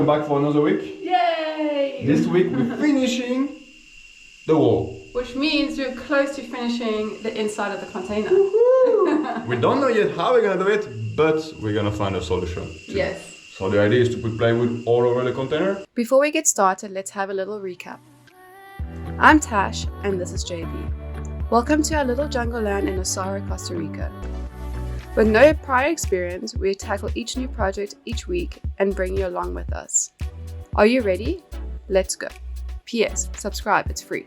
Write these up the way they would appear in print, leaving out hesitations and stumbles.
Back for another week. Yay! This week we're finishing the wall. Which means we're close to finishing the inside of the container. We don't know yet how we're gonna do it, but we're gonna find a solution. Yes. So the idea is to put plywood all over the container. Before we get started, let's have a little recap. I'm Tash and this is JB. Welcome to our little jungle land in Nosara, Costa Rica. With no prior experience, we tackle each new project each week and bring you along with us. Are you ready? Let's go. P.S. Subscribe, it's free.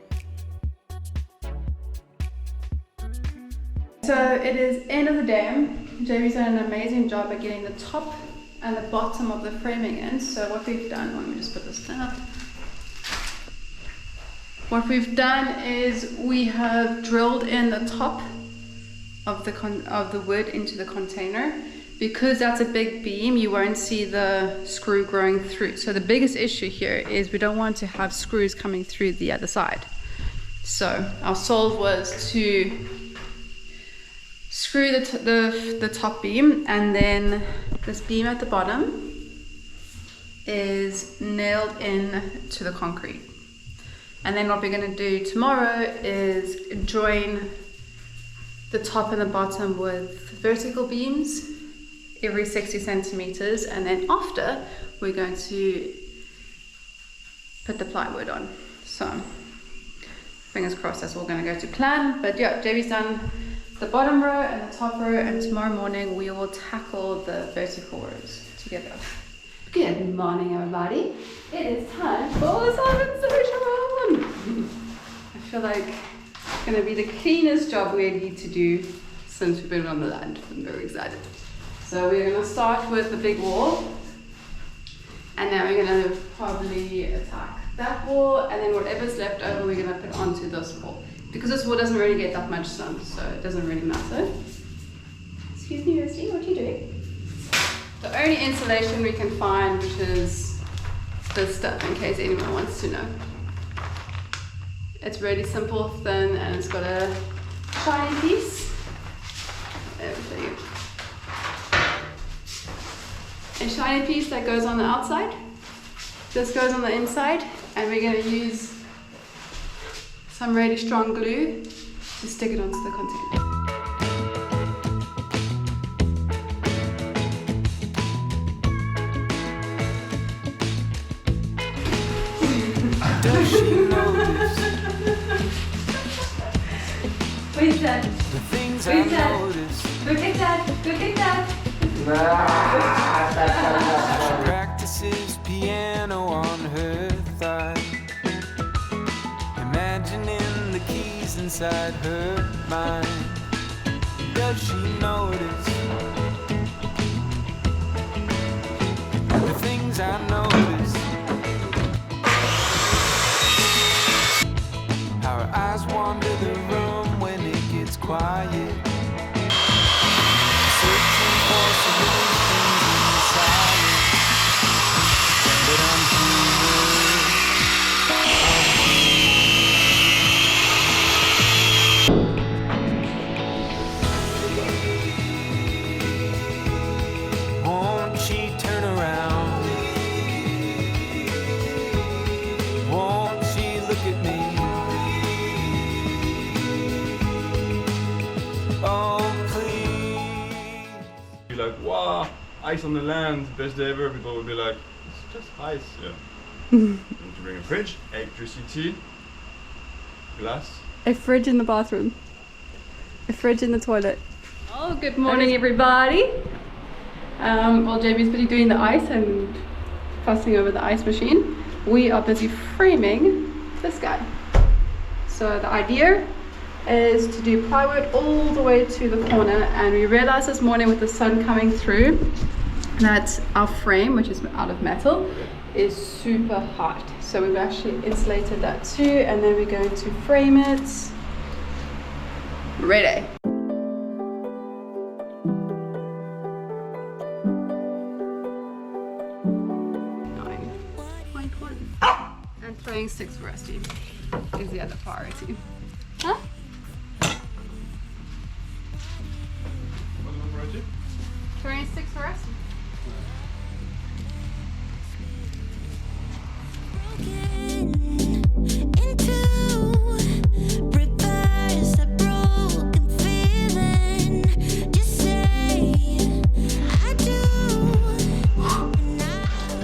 So it is end of the day. JB's done an amazing job at getting the top and the bottom of the framing in. So what we've done, let me just put this down. What we've done is we have drilled in the top of the wood into the container. Because that's a big beam, you won't see the screw growing through. So the biggest issue here is we don't want to have screws coming through the other side. So our solve was to screw the top beam, and then this beam at the bottom is nailed in to the concrete. And then what we're going to do tomorrow is join the top and the bottom with vertical beams every 60 centimeters, and then after we're going to put the plywood on. So fingers crossed that's all going to go to plan. But yeah, JB's done the bottom row and the top row, and tomorrow morning we will tackle the vertical rows together. Good morning, everybody. It is time for Simon's solution. I feel like it's going to be the cleanest job we need to do since we've been on the land. I'm very excited. So we're going to start with the big wall, and then we're going to probably attack that wall, and then whatever's left over we're going to put onto this wall. Because this wall doesn't really get that much sun, so it doesn't really matter. Excuse me, Rusty, what are you doing? The only insulation we can find, which is this stuff, in case anyone wants to know. It's really simple, thin, and it's got a shiny piece. There we go. A shiny piece that goes on the outside. This goes on the inside, and we're going to use some really strong glue to stick it onto the container. Does she notice Where's that? the things I Where's that? notice? Go get that! Go get that! She practices piano on her thigh, imagining the keys inside her mind. Does she notice the things I notice? How her eyes wander the room when it gets quiet, searching for solutions in silence. But I'm human. Won't she turn around? Won't she look at me? Oh, please. Be like, wow, ice on the land, best day ever. People will be like, it's just ice. Yeah. You need to bring a fridge, electricity, glass. A fridge in the bathroom. A fridge in the toilet. Oh, good morning, everybody. While JB's busy doing the ice and fussing over the ice machine, we are busy framing this guy. So the idea is to do plywood all the way to the corner, and we realized this morning with the sun coming through that our frame, which is out of metal, is super hot. So we've actually insulated that too, and then we're going to frame it. Ready. And throwing sticks for Rusty is the other priority. Huh? What's the priority? Throwing sticks for Rusty.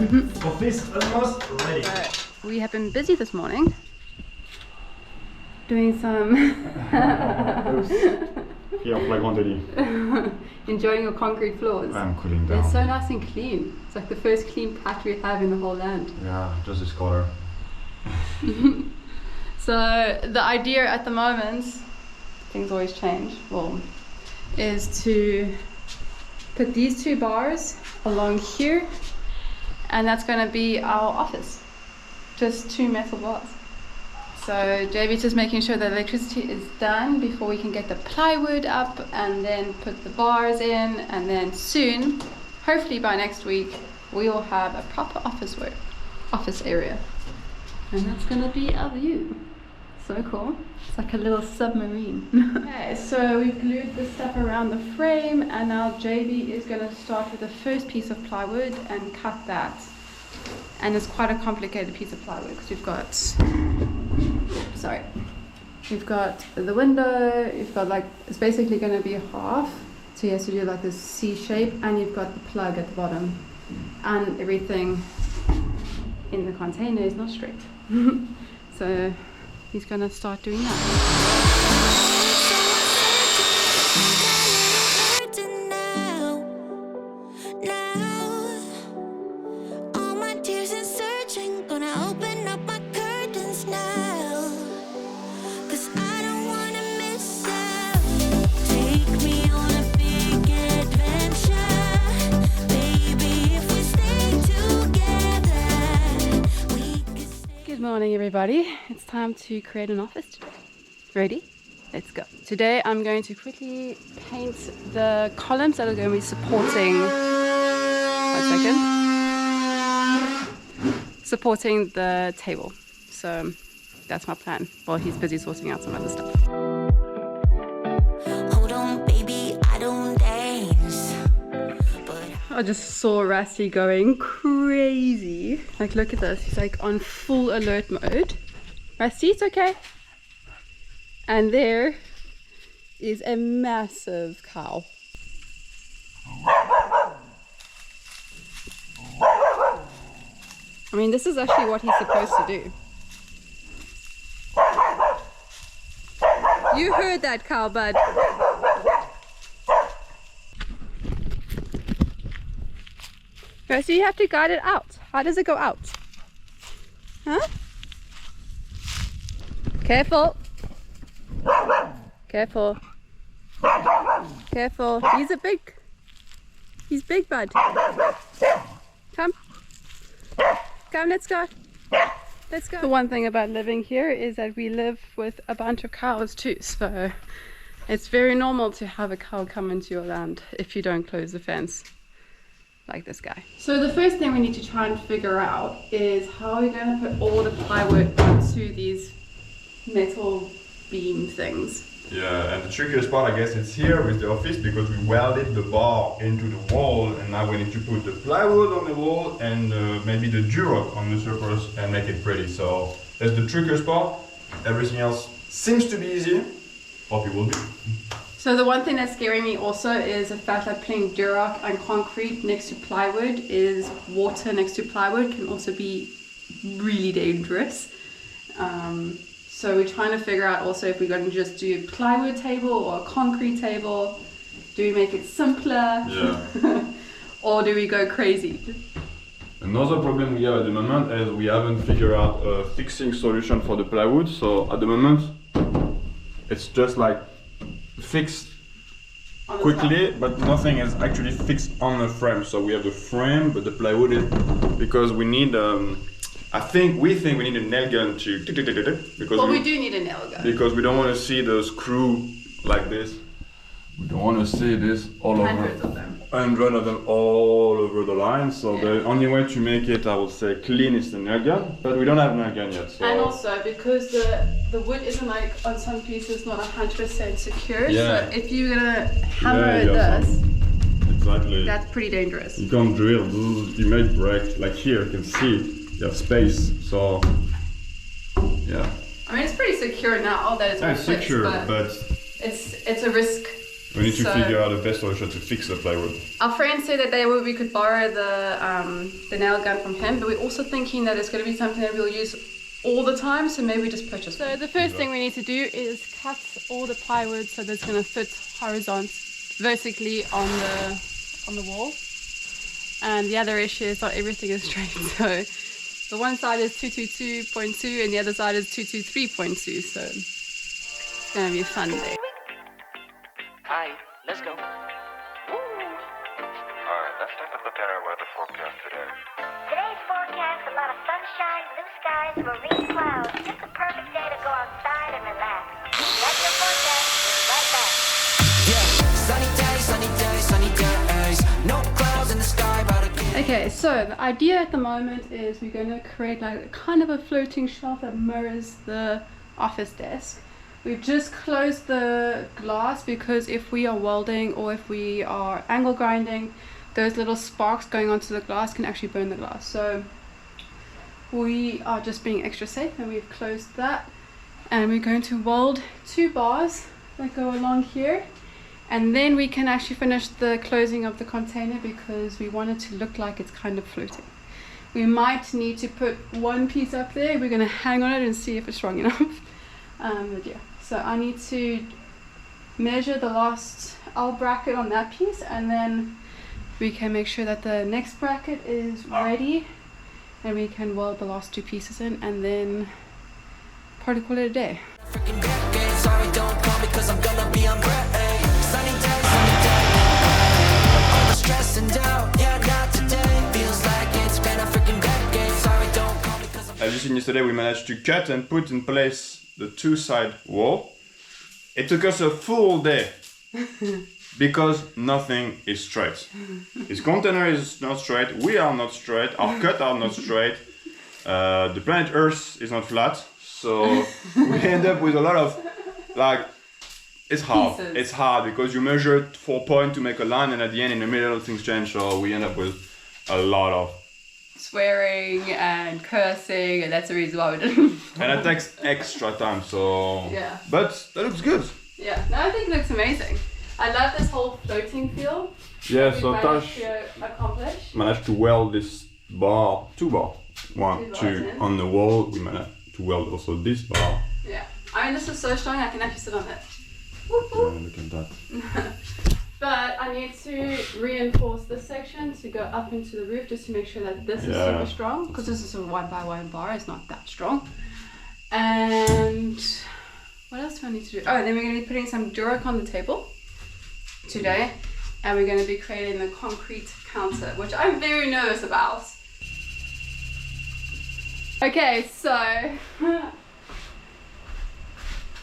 Office almost ready. So we have been busy this morning doing some Here, flagrantly. enjoying your concrete floors. I'm cooling They're down. so nice and clean. It's like the first clean patch we have in the whole land. Yeah, just this color. So the idea at the moment, things always change, well, is to put these 2 bars along here, and that's going to be our office. Just 2 metal bars. So JB's just making sure the electricity is done before we can get the plywood up and then put the bars in, and then soon, hopefully by next week, we will have a proper office area. And that's gonna be our view. So cool. It's like a little submarine. Okay, so we've glued the stuff around the frame, and now JB is gonna start with the first piece of plywood and cut that. And it's quite a complicated piece of plywood because we've got the window, you've got like, it's basically going to be half, so he has to do like this C shape, and you've got the plug at the bottom, and everything in the container is not straight. So he's going to start doing that. Good morning everybody, it's time to create an office today. Ready? Let's go. Today I'm going to quickly paint the columns that are going to be supporting, supporting the table. So that's my plan while he's busy sorting out some other stuff. Hold on, baby, I don't dance. I just saw Rusty going crazy. Like, look at this. He's like on full alert mode. Rusty, it's okay. And there is a massive cow. I mean, this is actually what he's supposed to do. You heard that, cow bud. Okay, so you have to guide it out. How does it go out? Huh? Careful. Careful. Careful. He's big, bud. Come. Come, let's go. Let's go. The one thing about living here is that we live with a bunch of cows too, so it's very normal to have a cow come into your land if you don't close the fence. Like this guy. So the first thing we need to try and figure out is how we're going to put all the plywood onto these metal beam things. Yeah, and the trickiest part, I guess, it's here with the office because we welded the bar into the wall, and now we need to put the plywood on the wall and maybe the Durock on the surface and make it pretty. So that's the trickiest part. Everything else seems to be easy. Hope it will be. So the one thing that's scaring me also is the fact that putting Durock and concrete next to plywood is water next to plywood can also be really dangerous. So we're trying to figure out also if we're going to just do a plywood table or a concrete table. Do we make it simpler? Yeah. Or do we go crazy? Another problem we have at the moment is we haven't figured out a fixing solution for the plywood. So at the moment, it's just like fixed quickly, but nothing is actually fixed on the frame. So we have the frame, but the plywood is because we need. We think we need a nail gun to because we do need a nail gun because we don't want to see the screw like this. We don't want to see this all hundreds over. Hundreds of them all over the line. So yeah. The only way to make it, I would say, clean is the nail gun. But we don't have a nail gun yet. So. And also because the wood isn't like on some pieces not 100% secure. Yeah. So if you're gonna hammer this, exactly. that's pretty dangerous. You can't drill. You may break. Like here, you can see you have space. So yeah. I mean, it's pretty secure now that it's all fixed, secure, but it's a risk We need to So- figure out the best solution to fix the plywood. Our friend said that we could borrow the nail gun from him, but we're also thinking that it's going to be something that we'll use all the time, so maybe we just purchase. So the first thing we need to do is cut all the plywood so that it's going to fit vertically on the wall. And the other issue is not everything is straight, so the one side is 222.2 and the other side is 223.2, so it's going to be a fun day. Hi, let's go. Alright, let's take a look at our weather forecast today. Today's forecast, a lot of sunshine, blue skies, marine clouds. Just a perfect day to go outside and relax. That's your forecast. We'll be right back. Yeah, sunny days, sunny days, sunny days. No clouds in the sky, but again. Okay, so the idea at the moment is we're going to create like kind of a floating shelf that mirrors the office desk. We've just closed the glass because if we are welding or if we are angle grinding, those little sparks going onto the glass can actually burn the glass. So we are just being extra safe and we've closed that. And we're going to weld 2 bars that go along here. And then we can actually finish the closing of the container because we want it to look like it's kind of floating. We might need to put 1 piece up there. We're going to hang on it and see if it's strong enough. But yeah, so I need to measure the last L bracket on that piece and then we can make sure that the next bracket is ready and we can weld the last 2 pieces in and then probably call it a day. Freaking decade, sorry, don't call me 'cause I'm gonna be on break. Sunny day, all the stress and doubt, yeah, not today. Feels like it's been a freaking decade. Sorry, don't call me 'cause I'm. As you seen yesterday, we managed to cut and put in place the 2-side wall. It took us a full day because nothing is straight. This container is not straight, we are not straight, our cut are not straight, the planet Earth is not flat, so we end up with a lot of like, it's hard. Pieces. It's hard because you measure 4 points to make a line and at the end in the middle things change, so we end up with a lot of Swearing and cursing, and that's the reason why we didn't. and it takes extra time, so Yeah. but that looks good. Yeah, no, I think it looks amazing. I love this whole floating feel. Yeah, we so managed Tash to accomplish. managed to weld this bar, 2 bar, 1, 2 2 bars in. on the wall. We managed to weld also this bar. Yeah, I mean this is so strong I can actually sit on it. Whoop, Yeah, whoop. look at that. But I need to reinforce this section to go up into the roof just to make sure that this is Yeah. super strong because this is a 1x1 bar, it's not that strong. And what else do I need to do? Oh, and then we're going to be putting some Durac on the table today and we're going to be creating the concrete counter, which I'm very nervous about. Okay, so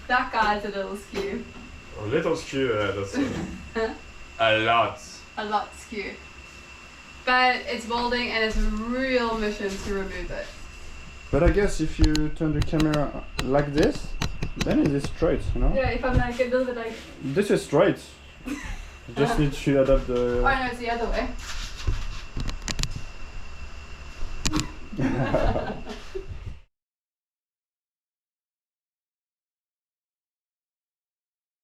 that guy's a little skew. A little skew, that's a lot. A lot skew. But it's welding and it's a real mission to remove it. But I guess if you turn the camera like this, then it is straight, you know? Yeah, if I'm like a little bit like, This is straight. You just need to adapt oh the... no, it's the other way.